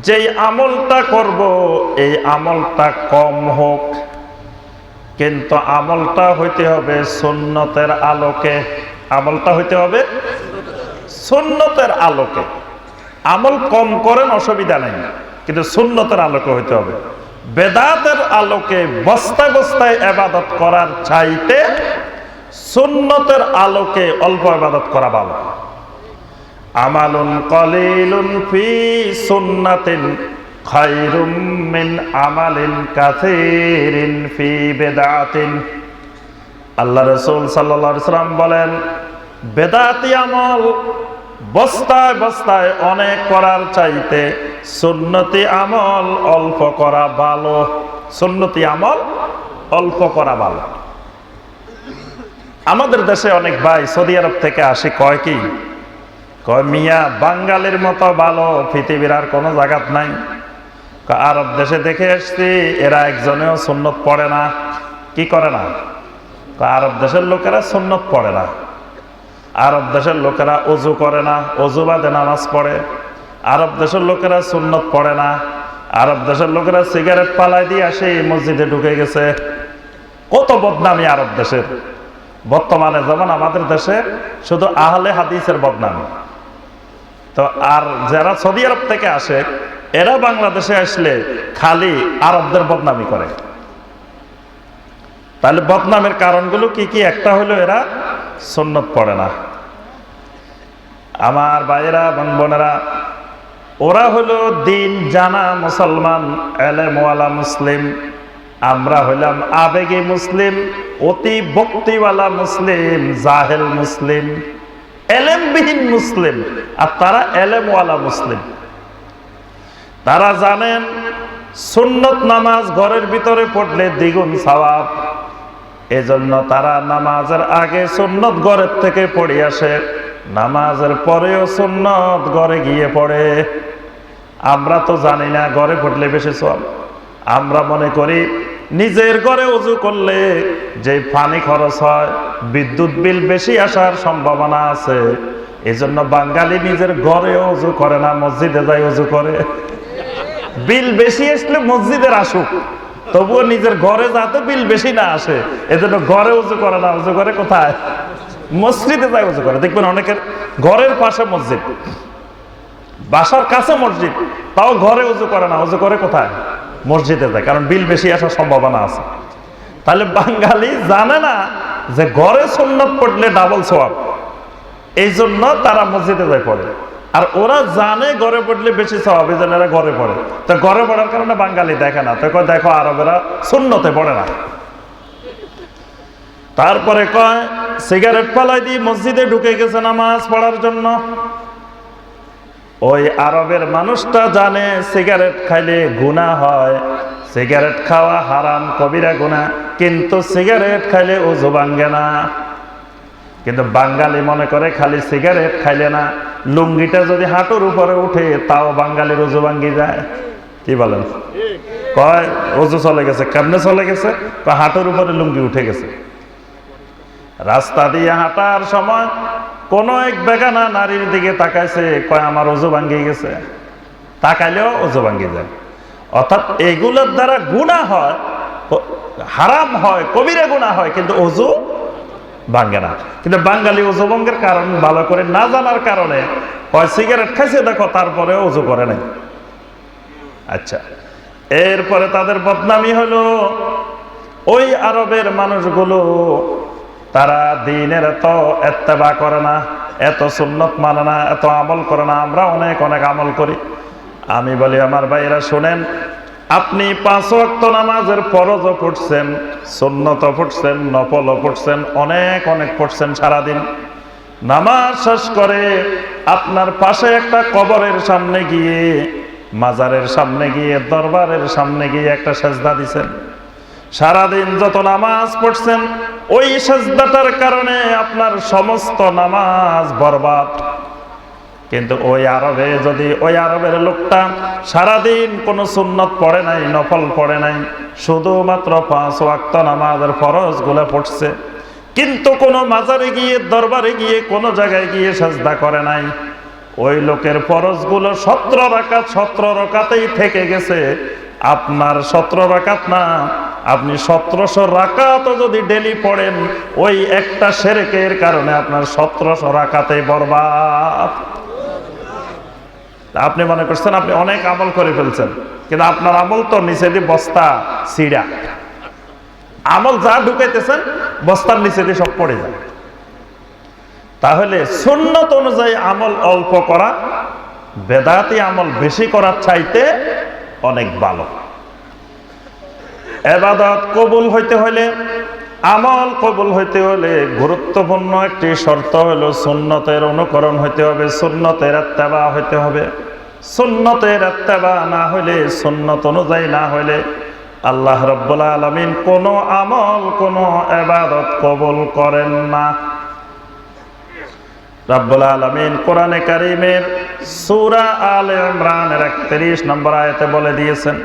যেই আমলটা করব এই আমলটা কম হোক, কিন্তু আমলটা হইতে হবে সুন্নতের আলোকে। আমলটা হইতে হবে সুন্নতের আলোকে। আমল কম করেন অসুবিধা নেই, কিন্তু সুন্নতের আলোকে হইতে হবে। বেদাতের আলোকে বস্তায় বস্তায় ইবাদত করার চাইতে সুন্নতের আলোকে অল্প ইবাদত করা ভালো। আমালুন কলিলুন ফি সুন্নাতিন খায়রুম মিন আমালিন কাসীরিন ফি বিদআতিন। আল্লাহ রাসূল সাল্লাল্লাহু আলাইহি ওয়াসাল্লাম বলেন, বেদাতি আমল বস্তায় বস্তায় অনেক করার চাইতে সুন্নতি আমল অল্প করা ভালো। সুন্নতি আমল অল্প করা ভালো। আমাদের দেশে অনেক ভাই সৌদি আরব থেকে আসে, কয় কি, কয় মিয়া বাঙালির মতো ভালো পৃথিবীর আর কোনো জায়গাত নাই। আরব দেশে দেখে আসছি এরা একজনেও সুন্নত পড়ে না। কি করে না? আরব দেশের লোকেরা সুন্নত পড়ে না। আরব দেশের লোকেরা ওযু করে না, ওযু বাদে নামাজ পড়ে। আরব দেশের লোকেরা সুন্নত পড়ে না। আরব দেশের লোকেরা সিগারেট পালাই দিয়ে আসে মসজিদে ঢুকে গেছে। কত বদনামি আরব দেশের। বর্তমানে যেমন আমাদের দেশে শুধু আহলে হাদিসের বদনামি, তো আর যারা সৌদি আরব থেকে আসে এরা বাংলাদেশে আসলে খালি আরবদের বদনামি করে। তাহলে বদনামের কারণগুলো কি কি? একটা হলো এরা সুন্নত পড়ে না। আমার ভাইয়েরা এবং বোনেরা, ওরা হলো দিন জানা মুসলমান, এলেমওয়ালা মুসলিম। আমরা হইলাম আবেগী মুসলিম, অতি ভক্তিওয়ালা মুসলিম, জাহেল মুসলিম, এলেমবিহীন মুসলিম। আর তারা এলেমওয়ালা মুসলিম। তারা জানেন সুন্নত নামাজ ঘরের ভিতরে পড়লে দ্বিগুণ সওয়াব, এজন্য তারা নামাজের আগে সুন্নত ঘরের থেকে পড়ে আসে, নামাজের পরেও সুন্নত ঘরে গিয়ে পড়ে। আমরা তো জানি না ঘরে পড়লে বেশি সওয়াব। আমরা মনে করি নিজের ঘরে ওযু করলে যে পানি খরচ হয়, বিদ্যুৎ বিল বেশি আসার সম্ভাবনা আছে, এজন্য বাঙালি নিজের ঘরে ওযু করে না, মসজিদে যায় ওযু করে। বিল বেশি আসলে মসজিদের আসুক, তবুও নিজের ঘরে যাতে বিল বেশি না আসে এজন্য ঘরে ওযু করে না। ওযু করে কোথায়? মসজিদে যায় ওযু করে। দেখবেন অনেকের ঘরের পাশে মসজিদ, বাসার কাছে মসজিদ, তাও ঘরে ওযু করে না। ওযু করে কোথায়? মসজিদে যায়, কারণ বিল বেশি আসার সম্ভাবনা আছে। তাহলে বাঙালি জানে না যে ঘরে সুন্নত পড়লে ডাবল সওয়াব, এই জন্য তারা মসজিদে যায় পড়ে। আর ওরা জানে ঘরে পড়লে বেশি সওয়াব, এই জন্য এরা ঘরে পড়ে। তো ঘরে পড়ার কারণে বাঙালি দেখে না। তো দেখো আরবেরা সুন্নতে পড়ে না। তারপরে কয় সিগারেট পালাই দিয়ে মসজিদে ঢুকে গেছে নামাজ পড়ার জন্য। ওই আরবের মানুষটা জানে সিগারেট খাইলে গুনাহ হয়, সিগারেট খাওয়া হারাম, কবিরা গুনাহ, কিন্তু সিগারেট খাইলে ওযু ভাঙে না। কিন্তু বাঙালি মনে করে খালি সিগারেট খাইলে না, লুঙ্গিটা যদি হাঁটুর উপরে উঠে তাও বাঙালির ওযু ভাঙ্গি যায়। কি বলেন? কয় ওযু চলে গেছে। কেমনে চলে গেছে? হাঁটুর উপরে লুঙ্গি উঠে গেছে। রাস্তা দিয়ে হাঁটার সময় কোন এক বেগানা নারীর দিকে তাকাইছে, কয় আমার ওযু ভাঙ্গি গেছে। তাকাইলেও ওযু ভাঙ্গি যায়। অর্থাৎ এগুলোর দ্বারা গুনাহ হয়, হারাম হয়, কবিরা গুনাহ হয়, কিন্তু ওযু ভাঙ্গে না। কিন্তু বাঙালি ওযু ভঙ্গের কারণ ভালো করে না জানার কারণে হয় সিগারেট খাইছে দেখো, তারপরে ওযু করে নাই। আচ্ছা, এরপরে তাদের বদনামি হলো ওই আরবের মানুষগুলো তারা দ্বীনের এত ইত্তেবা করে না, এত সুন্নত মানে না, এত আমল করে না। আমরা অনেক অনেক আমল করি। আমি বলি আমার ভাইয়েরা শুনেন, আপনি 5 ওয়াক্ত নামাজের ফরজও পড়ছেন, সুন্নতও পড়ছেন, নফলও পড়ছেন, অনেক অনেক পড়ছেন সারাদিন। নামাজ শেষ করে আপনার পাশে একটা কবরের সামনে গিয়ে, মাজারের সামনে গিয়ে, দরবারের সামনে গিয়ে একটা সেজদা দিছেন। সারাদিন যত নামাজ পড়ছেন ওই সেজদাটার কারণে আপনার সমস্ত নামাজ বরবাদ। কিন্তু ওই আরবে যদি ওই আরবের লোকটা সারাদিন কোনো সুন্নত পড়ে নাই, নফল পড়ে নাই, শুধুমাত্র 5 ওয়াক্ত নামাজের ফরজ গুলো পড়ছে, কিন্তু কোনো মাজারে গিয়ে, দরবারে গিয়ে, কোনো জায়গায় গিয়ে সেজদা করে নাই, ওই লোকের ফরজগুলো 17 রাকাত 17 রাকাতেই থেকে গেছে, আপনার 17 রাকাত না, আপনি 1700 রাকাতও যদি ডেলি পড়েন, ওই একটা শিরকের কারণে আপনার 1700 রাকাতেই বরবাদ। আপনি মনে করছেন আপনি অনেক আমল করে ফেলছেন, কিন্তু আপনার আমল তো নিচে দিয়ে বস্তা ছিঁড়া, আমল যা ঢুকাইতেছেন বস্তার নিচে দিয়ে সব পড়ে যায়। তাহলে সুন্নত অনুযায়ী আমল অল্প করা বেদাতি আমল বেশি করার চাইতে অনেক ভালো। ইবাদত কবুল হইতে হলে, আমল কবুল হইতে হলে গুরুত্বপূর্ণ একটি শর্ত হলো সুন্নতের অনুকরণ হইতে হবে, সুন্নতের ইত্তেবা হইতে হবে। সুন্নতের ইত্তেবা না হইলে, সুন্নত অনুযায়ী না হইলে আল্লাহ রাব্বুল আলামিন কোনো আমল, কোনো ইবাদত কবুল করেন না। রাব্বুল আলামিন কোরআনে কারীমের সূরা আলে ইমরানের 31 নম্বর আয়াতে বলে দিয়েছেন,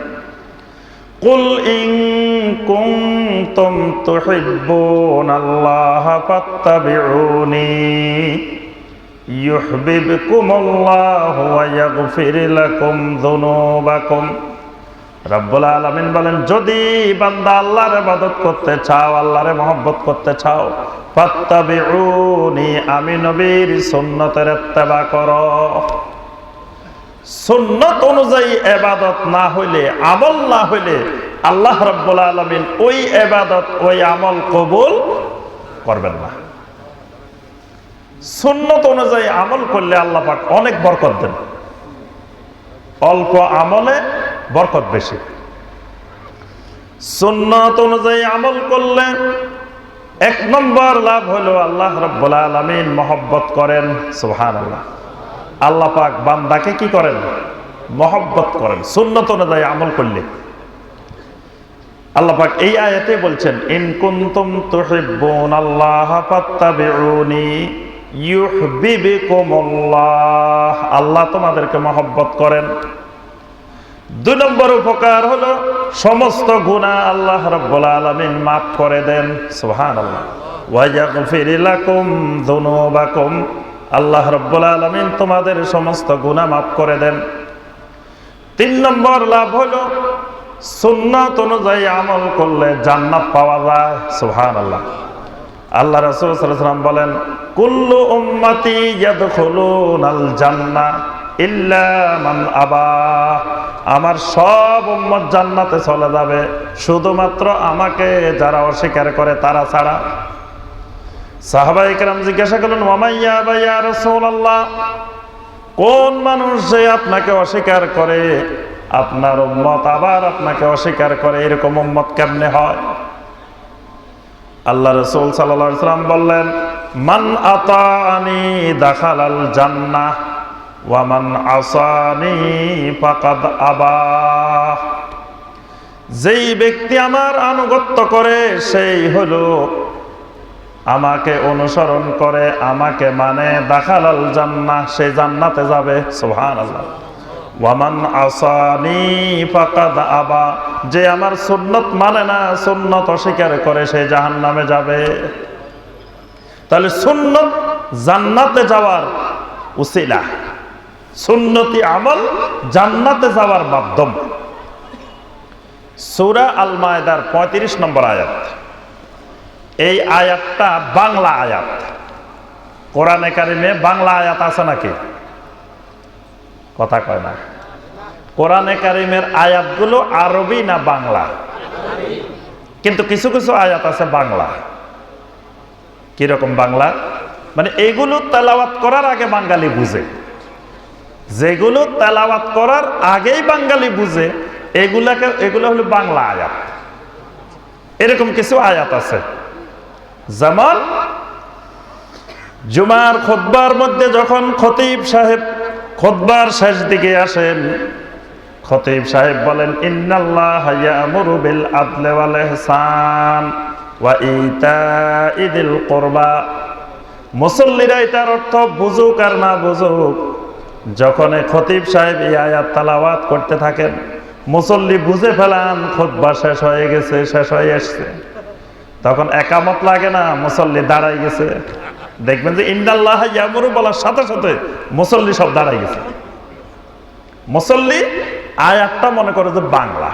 কুল ইন কুনতুম তুহিব্বুনাল্লাহা ফাত্তাবিউনি ইউহিব্বুকুমুল্লাহু ওয়া ইয়াগফির লাকুম যুনুবাকুম। রাব্বুল আলামিন বলেন, যদি বান্দা আল্লাহর ইবাদত করতে চাও, আল্লাহরে মহব্বত করতে চাও, ফাত্তাবিউনি, আমি নবীর সুন্নতের ইত্তেবা করো। সুন্নত অনুযায়ী ইবাদত না হইলে, আমল না হইলে আল্লাহ রাব্বুল আলামিন ওই ইবাদত, ওই আমল কবুল করবেন না। সুন্নত অনুযায়ী আমল করলে আল্লাহ পাক অনেক বরকত দেন, অল্প আমলে বরকত বেশি। সুন্নত অনুযায়ী আমল করলে 1 নম্বর লাভ হলো আল্লাহ রাব্বুল আলামিন মহব্বত করেন। সুবহানাল্লাহ। আল্লাহ পাক বান্দাকে কি করেন? মহব্বত করেন সুন্নত অনুযায়ী আমল করলে। আল্লাহ পাক এই আয়াতে বলছেন, ইন কুনতুম তুহিব্বুনাল্লাহা ফাত্তাবিউনি ইউহিব্বুকুমুল্লাহ, আল্লাহ তোমাদেরকে মহব্বত করেন। 2 নম্বর উপকার হলো সমস্ত গুনাহ আল্লাহ রাব্বুল আলামিন মাফ করে দেন। সুবহানাল্লাহ। ওয়া ইয়াগফির লাকুম যুনুবাকুম, আল্লাহ রাব্বুল আলামিন তোমাদের সমস্ত গুনাহ মাফ করে দেন। 3 নম্বর লাভ হলো সুন্নাত অনুযায়ী আমল করলে জান্নাত পাওয়া যায়। সুবহানাল্লাহ। আল্লাহ রাসূল সাল্লাল্লাহু আলাইহি ওয়াসাল্লাম বলেন, কুল্লু উম্মতি ইয়াদখুলুনাল জান্নাহ ইল্লা মান আবা, আমার সব উম্মত জান্নাতে চলে যাবে, শুধুমাত্র আমাকে যারা অস্বীকার করে তারা ছাড়া। সাহাবায়ে কেরাম জিজ্ঞাসা করলেন, ওয়া মান ইয়াবা ইয়া রাসূলুল্লাহ, কোন মানুষ যে আপনাকে অস্বীকার করে, আপনার উম্মত আবার আপনাকে অস্বীকার করে, এরকম উম্মত কেমনে হয়? আল্লাহ রাসূল সাল্লাল্লাহু আলাইহি ওয়াসাল্লাম বললেন, মান আতাআনি দাখালাল জান্নাহ ওয়া মান আসানি ফাকাদ আবা, যেই ব্যক্তি আমার আনুগত্য করে সেই হলো, আমাকে অনুসরণ করে, আমাকে মানে, দাখালাল জান্নাহ, সে জান্নাতে যাবে। সুবহানাল্লাহ। ওয়া মান আসানি ফাকাদ আবা, যে আমার সুন্নত মানে না, সুন্নত অস্বীকার করে, সে জাহান্নামে যাবে। তাহলে সুন্নত জান্নাতে যাওয়ার উসিলা, সুন্নতি আমল জান্নাতে যাওয়ার মাধ্যম। সূরা আল মায়েদার 35 নম্বর আয়াত, এই আয়াতটা বাংলা আয়াত। কোরআনে কারিমে বাংলা আয়াত আছে নাকি? কথা কয় না। কোরআনে কারিমের আয়াতগুলো আরবি না বাংলা? কিন্তু কিছু কিছু আয়াত আছে বাংলা। কিরকম বাংলা? মানে এগুলো তেলাওয়াত করার আগে বাঙালি বুঝে, যেগুলো তেলাওয়াত করার আগেই বাঙালি বুঝে, এগুলো হলো বাংলা আয়াত। এরকম কিছু আয়াত আছে, যেমন জুমার খুতবার মধ্যে যখন খতিব সাহেব খুতবার শেষ দিকে আসেন, খতিব সাহেব বলেন, ইন্নাল্লাহা ইয়ামুরু বিল আদলি ওয়াল ইহসান ওয়া ইতাই যিল কুরবা। মুসল্লিরা এটার অর্থ বুঝুক আর না বুঝুক, যখন খতিব সাহেব এই আয়াত তেলাওয়াত করতে থাকেন, মুসল্লি বুঝে ফেলান খুতবা শেষ হয়ে গেছে, শেষ হয়ে আসছে, তখন একামত লাগে না, মুসল্লি দাঁড়াই গেছে। দেখবেন যে ইন্নাল্লাহ ইয়ামুরু বলার সাথে সাথে মুসল্লি সব দাঁড়াই গেছে। মুসল্লি আয়াতটা মনে করে যে বাংলা,